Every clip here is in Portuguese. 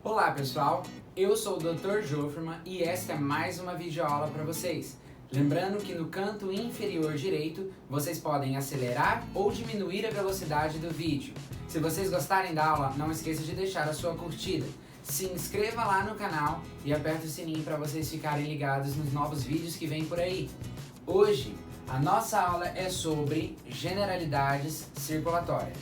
Olá pessoal, eu sou o Dr. Jofferman e esta é mais uma videoaula para vocês. Lembrando que no canto inferior direito vocês podem acelerar ou diminuir a velocidade do vídeo. Se vocês gostarem da aula, não esqueça de deixar a sua curtida. Se inscreva lá no canal e aperte o sininho para vocês ficarem ligados nos novos vídeos que vêm por aí. Hoje, a nossa aula é sobre generalidades circulatórias.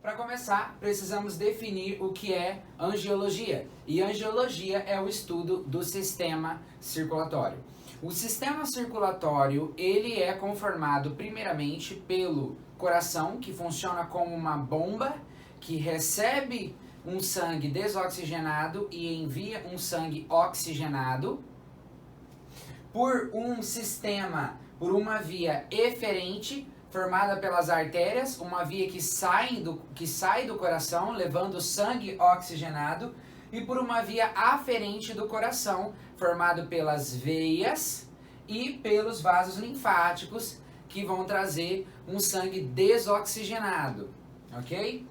Para começar, precisamos definir o que é angiologia. E angiologia é o estudo do sistema circulatório. O sistema circulatório, ele é conformado primeiramente pelo coração, que funciona como uma bomba que recebe um sangue desoxigenado e envia um sangue oxigenado por um sistema, por uma via eferente formada pelas artérias, uma via que sai do coração, levando sangue oxigenado, e por uma via aferente do coração, formado pelas veias e pelos vasos linfáticos, que vão trazer um sangue desoxigenado, ok?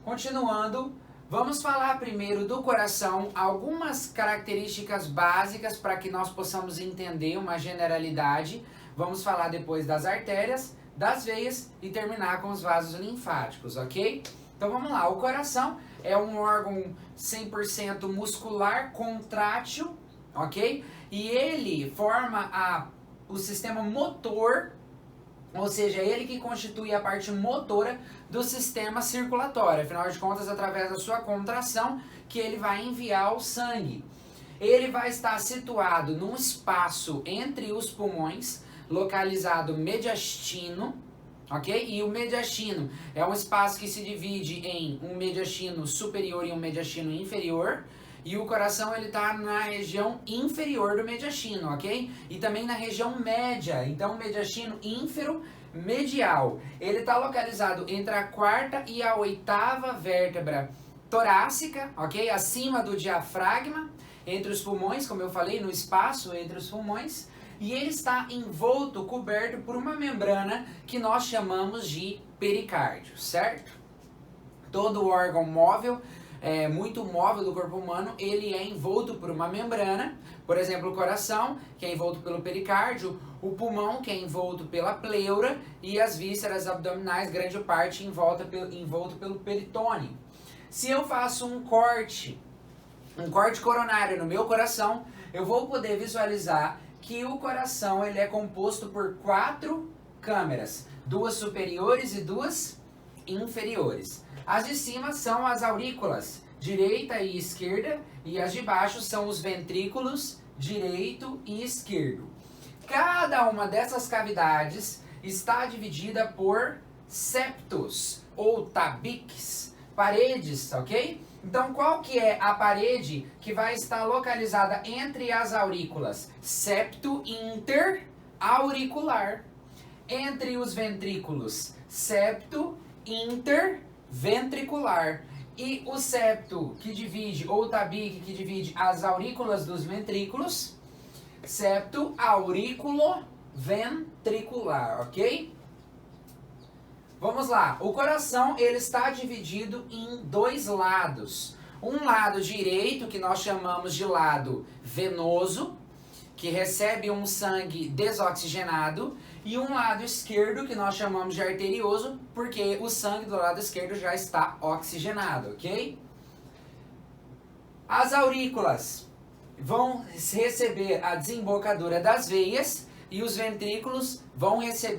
Continuando, vamos falar primeiro do coração, algumas características básicas para que nós possamos entender uma generalidade. Vamos falar depois das artérias, das veias e terminar com os vasos linfáticos, ok? Então vamos lá, o coração é um órgão 100% muscular, contrátil, ok? E ele forma o sistema motor, ou seja, ele que constitui a parte motora do sistema circulatório. Afinal de contas, através da sua contração, que ele vai enviar o sangue. Ele vai estar situado num espaço entre os pulmões, localizado mediastino, ok? E o mediastino é um espaço que se divide em um mediastino superior e um mediastino inferior. E o coração ele está na região inferior do mediastino, ok? E também na região média, então mediastino ínfero-medial. Ele está localizado entre a quarta e a oitava vértebra torácica, ok? Acima do diafragma, entre os pulmões, como eu falei, no espaço entre os pulmões. E ele está envolto, coberto por uma membrana que nós chamamos de pericárdio, certo? Todo órgão móvel, muito móvel do corpo humano, ele é envolto por uma membrana. Por exemplo, o coração, que é envolto pelo pericárdio, o pulmão, que é envolto pela pleura, e as vísceras abdominais, grande parte envolto pelo peritônio. Se eu faço um corte coronário no meu coração, eu vou poder visualizar que o coração ele é composto por 4 câmeras, 2 superiores e 2 inferiores. As de cima são as aurículas, direita e esquerda, e as de baixo são os ventrículos, direito e esquerdo. Cada uma dessas cavidades está dividida por septos ou tabiques, paredes, ok? Então, qual que é a parede que vai estar localizada entre as aurículas? Septo interauricular. Entre os ventrículos, septo interventricular. E o septo que divide, ou tabique que divide as aurículas dos ventrículos, septo auriculoventricular, ok? Vamos lá, o coração ele está dividido em 2 lados. Um lado direito, que nós chamamos de lado venoso, que recebe um sangue desoxigenado, e um lado esquerdo, que nós chamamos de arterioso, porque o sangue do lado esquerdo já está oxigenado, ok? As aurículas vão receber a desembocadura das veias, e os ventrículos vão ser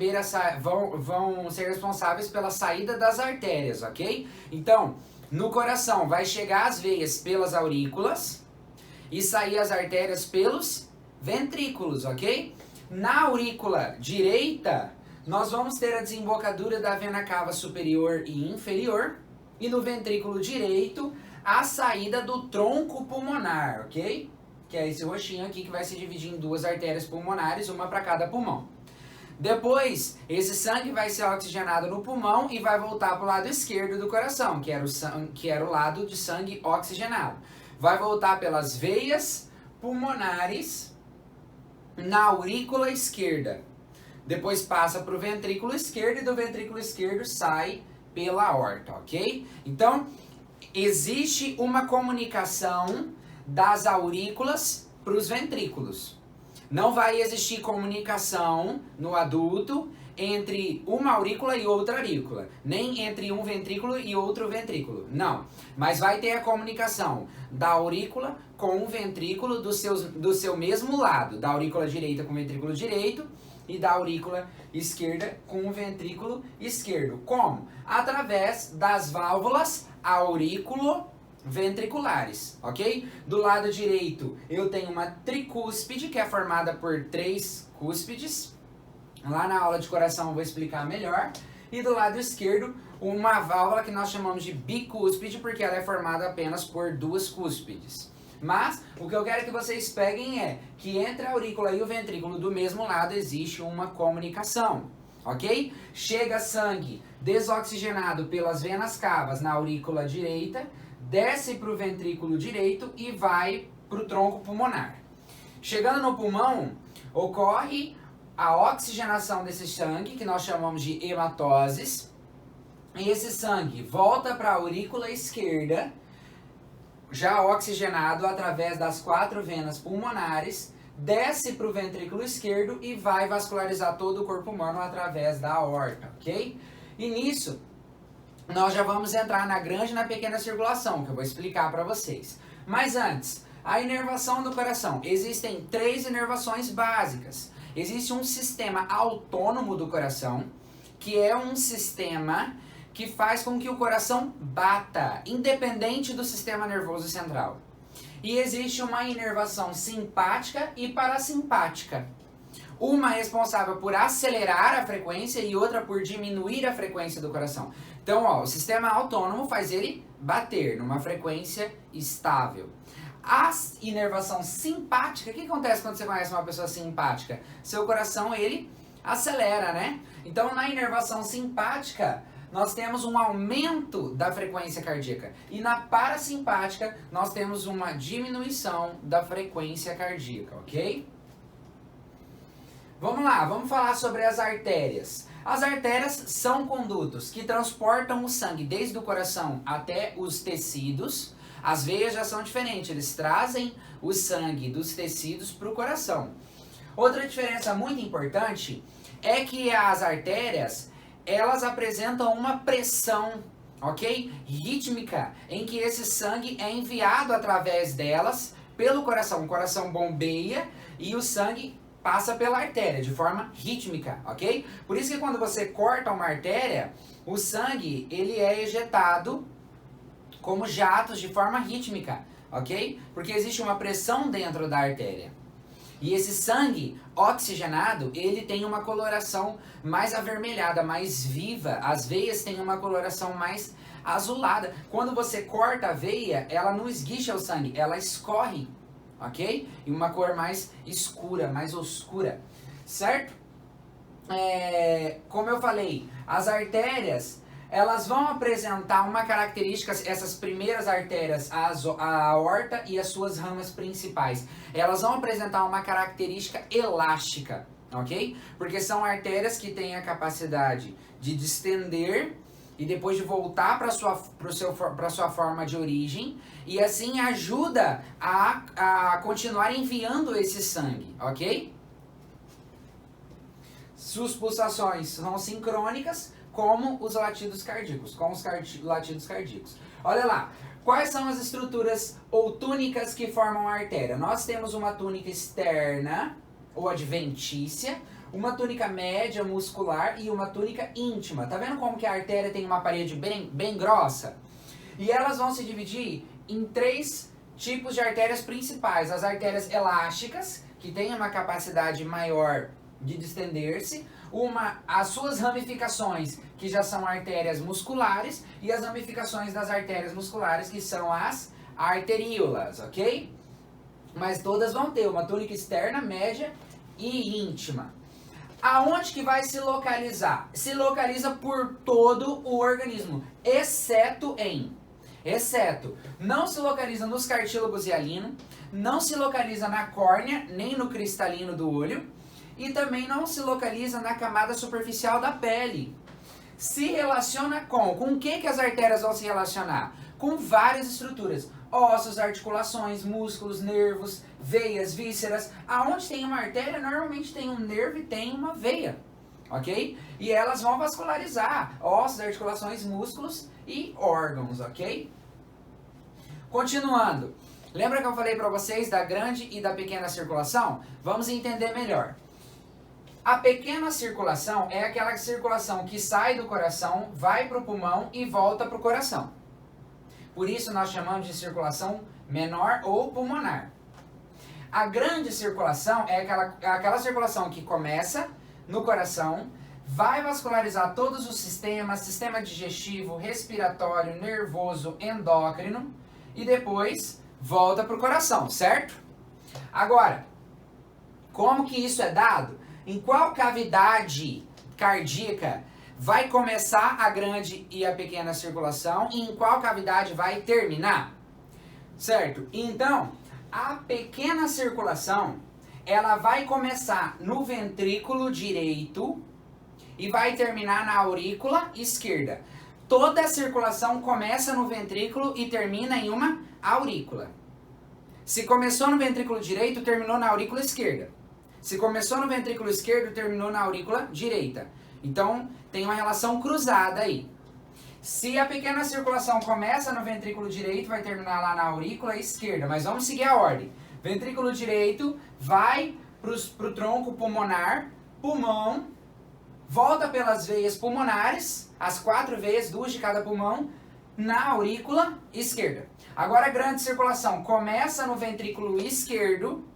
responsáveis pela saída das artérias, ok? Então, no coração vai chegar as veias pelas aurículas e sair as artérias pelos ventrículos, ok? Na aurícula direita, nós vamos ter a desembocadura da vena cava superior e inferior, e no ventrículo direito, a saída do tronco pulmonar, ok? Que é esse roxinho aqui que vai se dividir em 2 artérias pulmonares, uma para cada pulmão. Depois, esse sangue vai ser oxigenado no pulmão e vai voltar para o lado esquerdo do coração, que era o lado de sangue oxigenado. Vai voltar pelas veias pulmonares na aurícula esquerda. Depois passa para o ventrículo esquerdo e do ventrículo esquerdo sai pela aorta, ok? Então, existe uma comunicação das aurículas para os ventrículos. Não vai existir comunicação no adulto entre uma aurícula e outra aurícula, nem entre um ventrículo e outro ventrículo, não. Mas vai ter a comunicação da aurícula com o ventrículo do seu mesmo lado, da aurícula direita com o ventrículo direito e da aurícula esquerda com o ventrículo esquerdo. Como? Através das válvulas auriculoventriculares, ok? Do lado direito eu tenho uma tricúspide que é formada por 3 cúspides. Lá na aula de coração eu vou explicar melhor. E do lado esquerdo, uma válvula que nós chamamos de bicúspide, porque ela é formada apenas por 2 cúspides. Mas o que eu quero que vocês peguem é que entre a aurícula e o ventrículo do mesmo lado existe uma comunicação, ok? Chega sangue desoxigenado pelas venas cavas na aurícula direita, desce para o ventrículo direito e vai para o tronco pulmonar. Chegando no pulmão, ocorre a oxigenação desse sangue, que nós chamamos de hematoses, e esse sangue volta para a aurícula esquerda, já oxigenado através das 4 venas pulmonares, desce para o ventrículo esquerdo e vai vascularizar todo o corpo humano através da aorta, ok? E nisso, nós já vamos entrar na grande e na pequena circulação, que eu vou explicar para vocês. Mas antes, a inervação do coração. Existem 3 inervações básicas. Existe um sistema autônomo do coração, que é um sistema que faz com que o coração bata, independente do sistema nervoso central. E existe uma inervação simpática e parasimpática. Uma responsável por acelerar a frequência e outra por diminuir a frequência do coração. Então, ó, o sistema autônomo faz ele bater numa frequência estável. A inervação simpática, o que acontece quando você conhece uma pessoa simpática? Seu coração, ele acelera, né? Então, na inervação simpática, nós temos um aumento da frequência cardíaca. E na parasimpática, nós temos uma diminuição da frequência cardíaca, ok? Vamos lá, vamos falar sobre as artérias. As artérias são condutos que transportam o sangue desde o coração até os tecidos. As veias já são diferentes, eles trazem o sangue dos tecidos para o coração. Outra diferença muito importante é que as artérias, elas apresentam uma pressão, ok? Rítmica, em que esse sangue é enviado através delas pelo coração. O coração bombeia e o sangue passa pela artéria de forma rítmica, ok? Por isso que quando você corta uma artéria, o sangue ele é ejetado como jatos de forma rítmica, ok? Porque existe uma pressão dentro da artéria. E esse sangue oxigenado, ele tem uma coloração mais avermelhada, mais viva. As veias têm uma coloração mais azulada. Quando você corta a veia, ela não esguicha o sangue, ela escorre, ok? Em uma cor mais escura, mais oscura, certo? Como eu falei, as artérias, elas vão apresentar uma característica, essas primeiras artérias, a aorta e as suas ramas principais, elas vão apresentar uma característica elástica, ok? Porque são artérias que têm a capacidade de distender e depois de voltar para sua forma de origem, e assim ajuda a continuar enviando esse sangue, ok? Suas pulsações são sincrônicas, como os latidos cardíacos, latidos cardíacos. Olha lá, quais são as estruturas ou túnicas que formam a artéria? Nós temos uma túnica externa, ou adventícia, uma túnica média muscular e uma túnica íntima. Tá vendo como que a artéria tem uma parede bem grossa? E elas vão se dividir em 3 tipos de artérias principais. As artérias elásticas, que têm uma capacidade maior de distender-se, as suas ramificações, que já são artérias musculares, e as ramificações das artérias musculares, que são as arteríolas, ok? Mas todas vão ter uma túnica externa, média e íntima. Aonde que vai se localizar? Se localiza por todo o organismo, exceto em exceto não se localiza nos cartílagos hialino, não se localiza na córnea, nem no cristalino do olho, e também não se localiza na camada superficial da pele. Se relaciona com o que as artérias vão se relacionar? Com várias estruturas, ossos, articulações, músculos, nervos, veias, vísceras. Aonde tem uma artéria, normalmente tem um nervo e tem uma veia, ok? E elas vão vascularizar ossos, articulações, músculos e órgãos, ok? Continuando, lembra que eu falei para vocês da grande e da pequena circulação? Vamos entender melhor. A pequena circulação é aquela circulação que sai do coração, vai para o pulmão e volta para o coração. Por isso nós chamamos de circulação menor ou pulmonar. A grande circulação é aquela circulação que começa no coração, vai vascularizar todos os sistemas, sistema digestivo, respiratório, nervoso, endócrino, e depois volta para o coração, certo? Agora, como que isso é dado? Em qual cavidade cardíaca vai começar a grande e a pequena circulação e em qual cavidade vai terminar? Certo? Então, a pequena circulação, ela vai começar no ventrículo direito e vai terminar na aurícula esquerda. Toda a circulação começa no ventrículo e termina em uma aurícula. Se começou no ventrículo direito, terminou na aurícula esquerda. Se começou no ventrículo esquerdo, terminou na aurícula direita. Então, tem uma relação cruzada aí. Se a pequena circulação começa no ventrículo direito, vai terminar lá na aurícula esquerda. Mas vamos seguir a ordem. Ventrículo direito vai para o tronco pulmonar, pulmão, volta pelas veias pulmonares, as 4 veias, 2 de cada pulmão, na aurícula esquerda. Agora a grande circulação começa no ventrículo esquerdo,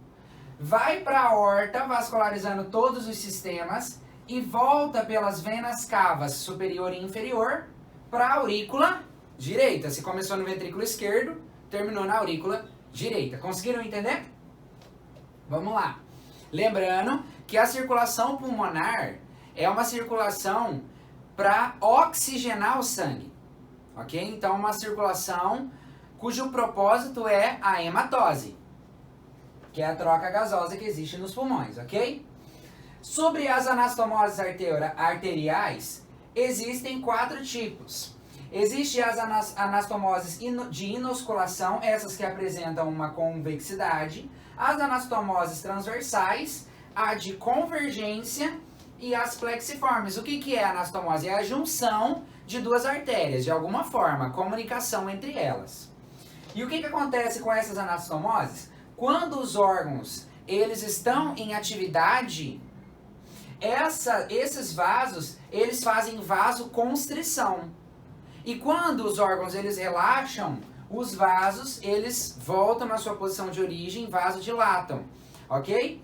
vai para a aorta, vascularizando todos os sistemas, e volta pelas venas cavas superior e inferior para a aurícula direita. Se começou no ventrículo esquerdo, terminou na aurícula direita. Conseguiram entender? Vamos lá. Lembrando que a circulação pulmonar é uma circulação para oxigenar o sangue, ok? Então, uma circulação cujo propósito é a hematose, que é a troca gasosa que existe nos pulmões, ok? Sobre as anastomoses arteriais, existem 4 tipos. Existem as anastomoses de inosculação, essas que apresentam uma convexidade, as anastomoses transversais, a de convergência e as plexiformes. O que é a anastomose? É a junção de 2 artérias, de alguma forma, a comunicação entre elas. E o que acontece com essas anastomoses? Quando os órgãos eles estão em atividade, esses vasos eles fazem vasoconstrição. E quando os órgãos eles relaxam, os vasos eles voltam na sua posição de origem, vasodilatam, ok?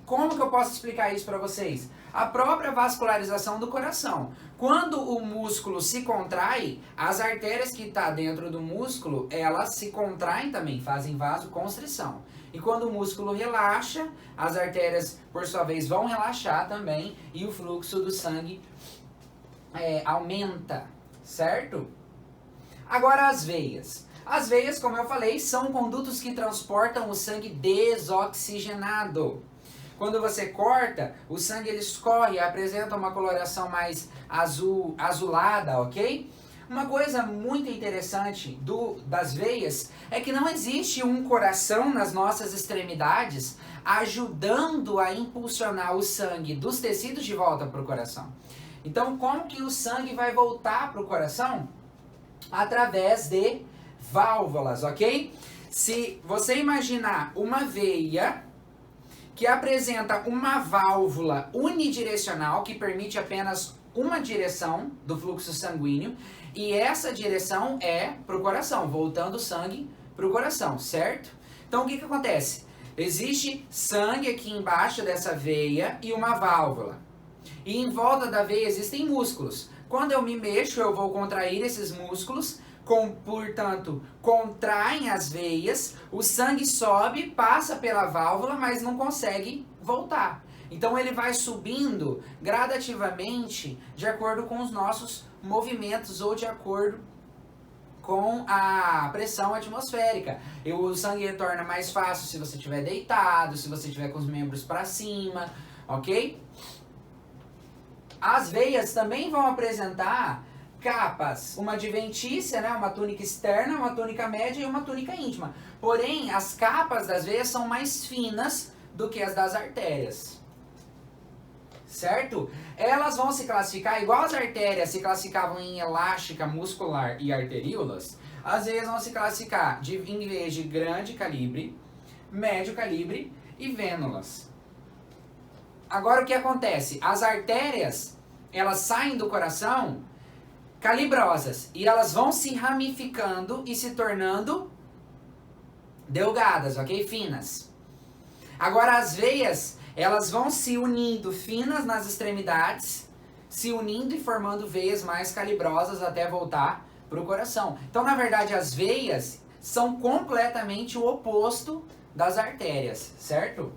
Como que eu posso explicar isso para vocês? A própria vascularização do coração. Quando o músculo se contrai, as artérias que estão dentro do músculo, elas se contraem também, fazem vasoconstrição. E quando o músculo relaxa, as artérias, por sua vez, vão relaxar também e o fluxo do sangue aumenta, certo? Agora as veias. As veias, como eu falei, são condutos que transportam o sangue desoxigenado. Quando você corta, o sangue ele escorre e apresenta uma coloração mais azulada, ok? Uma coisa muito interessante das veias é que não existe um coração nas nossas extremidades ajudando a impulsionar o sangue dos tecidos de volta para o coração. Então, como que o sangue vai voltar para o coração? Através de válvulas, ok? Se você imaginar uma veia que apresenta uma válvula unidirecional que permite apenas uma direção do fluxo sanguíneo, e essa direção é para o coração, voltando o sangue para o coração, certo? Então o que acontece? Existe sangue aqui embaixo dessa veia e uma válvula. E em volta da veia existem músculos. Quando eu me mexo, eu vou contrair esses músculos, portanto, contraem as veias, o sangue sobe, passa pela válvula, mas não consegue voltar. Então ele vai subindo gradativamente de acordo com os nossos movimentos ou de acordo com a pressão atmosférica. O sangue retorna mais fácil se você estiver deitado, se você estiver com os membros para cima, ok? As veias também vão apresentar capas, uma adventícia, né, uma túnica externa, uma túnica média e uma túnica íntima. Porém, as capas das veias são mais finas do que as das artérias. Certo? Elas vão se classificar, igual as artérias se classificavam em elástica, muscular e arteríolas, as veias vão se classificar em veias de grande calibre, médio calibre e vênulas. Agora o que acontece? As artérias, elas saem do coração calibrosas e elas vão se ramificando e se tornando delgadas, ok? Finas. Agora as veias, elas vão se unindo finas nas extremidades, se unindo e formando veias mais calibrosas até voltar para o coração. Então, na verdade, as veias são completamente o oposto das artérias, certo?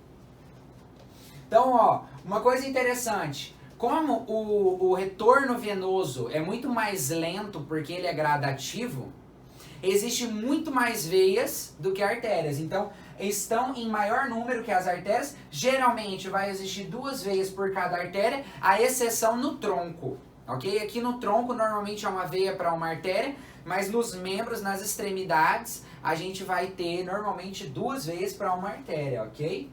Então, ó, uma coisa interessante, como o retorno venoso é muito mais lento porque ele é gradativo, existe muito mais veias do que artérias. Então, estão em maior número que as artérias. Geralmente vai existir 2 veias por cada artéria, a exceção no tronco, ok? Aqui no tronco normalmente é uma veia para uma artéria, mas nos membros, nas extremidades, a gente vai ter normalmente 2 veias para uma artéria, ok?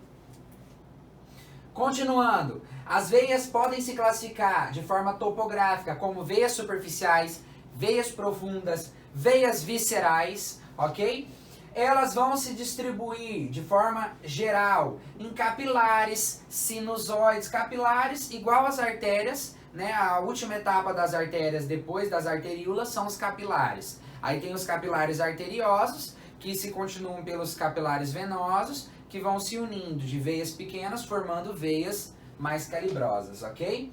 Continuando, as veias podem se classificar de forma topográfica como veias superficiais, veias profundas, veias viscerais, ok? Elas vão se distribuir de forma geral em capilares, sinusoides. Capilares, igual às artérias, né? A última etapa das artérias depois das arteríolas são os capilares. Aí tem os capilares arteriosos, que se continuam pelos capilares venosos, que vão se unindo de veias pequenas, formando veias mais calibrosas, ok?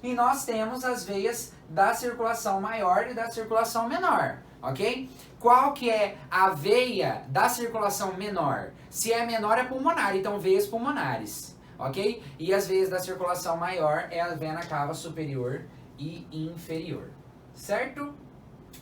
E nós temos as veias da circulação maior e da circulação menor, ok? Qual que é a veia da circulação menor? Se é menor, é pulmonar, então veias pulmonares, ok? E as veias da circulação maior é a vena cava superior e inferior, certo?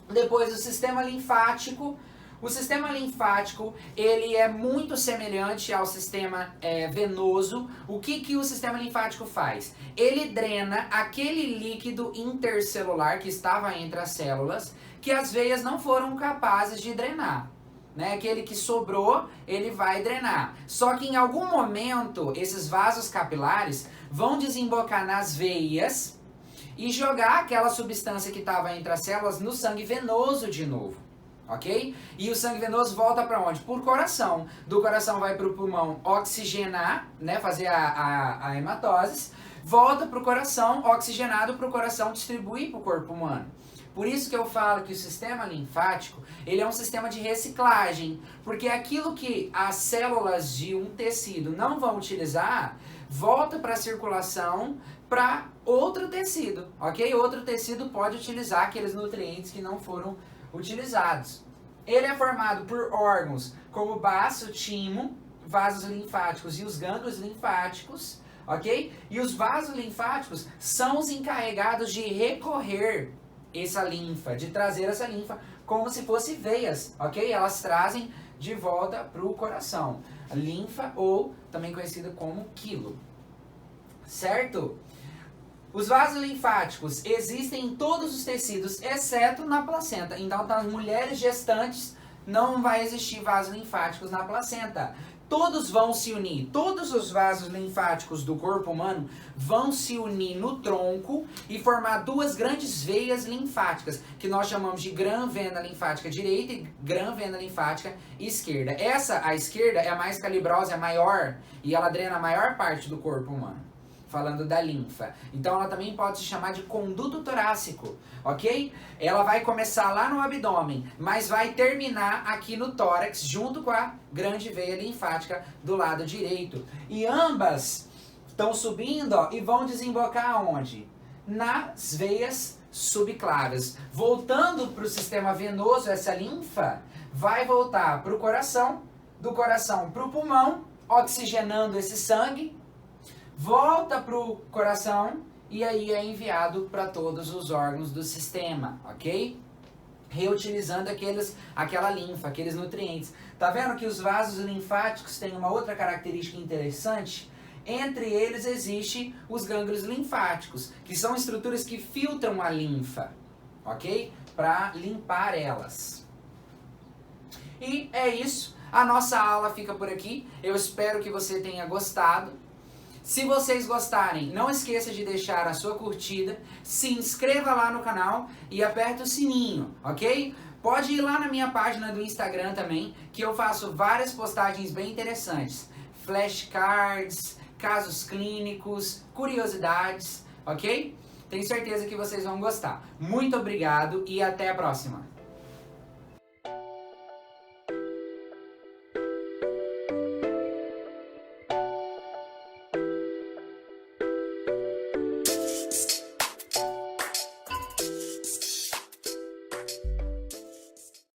Depois o sistema linfático. O sistema linfático, ele é muito semelhante ao sistema venoso. O que o sistema linfático faz? Ele drena aquele líquido intercelular que estava entre as células, que as veias não foram capazes de drenar. Né? Aquele que sobrou, ele vai drenar. Só que em algum momento, esses vasos capilares vão desembocar nas veias e jogar aquela substância que estava entre as células no sangue venoso de novo. Ok? E o sangue venoso volta para onde? Por coração. Do coração vai para o pulmão oxigenar, né? Fazer a hematose. Volta para o coração, oxigenado para o coração distribuir para o corpo humano. Por isso que eu falo que o sistema linfático, ele é um sistema de reciclagem. Porque aquilo que as células de um tecido não vão utilizar, volta para a circulação para outro tecido. Ok? Outro tecido pode utilizar aqueles nutrientes que não foram utilizados. Ele é formado por órgãos como baço, timo, vasos linfáticos e os gânglios linfáticos, ok? E os vasos linfáticos são os encarregados de recorrer essa linfa, de trazer essa linfa como se fosse veias, ok? Elas trazem de volta para o coração. A linfa, ou também conhecida como quilo, certo? Os vasos linfáticos existem em todos os tecidos, exceto na placenta. Então, nas mulheres gestantes, não vai existir vasos linfáticos na placenta. Todos vão se unir, todos os vasos linfáticos do corpo humano vão se unir no tronco e formar 2 grandes veias linfáticas, que nós chamamos de grã-vena linfática direita e grã-vena linfática esquerda. Essa, a esquerda, é a mais calibrosa, é a maior, e ela drena a maior parte do corpo humano. Falando da linfa. Então ela também pode se chamar de conduto torácico, ok? Ela vai começar lá no abdômen, mas vai terminar aqui no tórax, junto com a grande veia linfática do lado direito. E ambas estão subindo, ó, e vão desembocar aonde? Nas veias subclávias. Voltando para o sistema venoso, essa linfa vai voltar para o coração, do coração para o pulmão, oxigenando esse sangue, volta para o coração e aí é enviado para todos os órgãos do sistema, ok? reutilizando aquela linfa, aqueles nutrientes. Tá vendo que os vasos linfáticos têm uma outra característica interessante? Entre eles existem os gânglios linfáticos, que são estruturas que filtram a linfa, ok? Para limpar elas. E é isso. A nossa aula fica por aqui. Eu espero que você tenha gostado. Se vocês gostarem, não esqueça de deixar a sua curtida, se inscreva lá no canal e aperta o sininho, ok? Pode ir lá na minha página do Instagram também, que eu faço várias postagens bem interessantes. Flashcards, casos clínicos, curiosidades, ok? Tenho certeza que vocês vão gostar. Muito obrigado e até a próxima!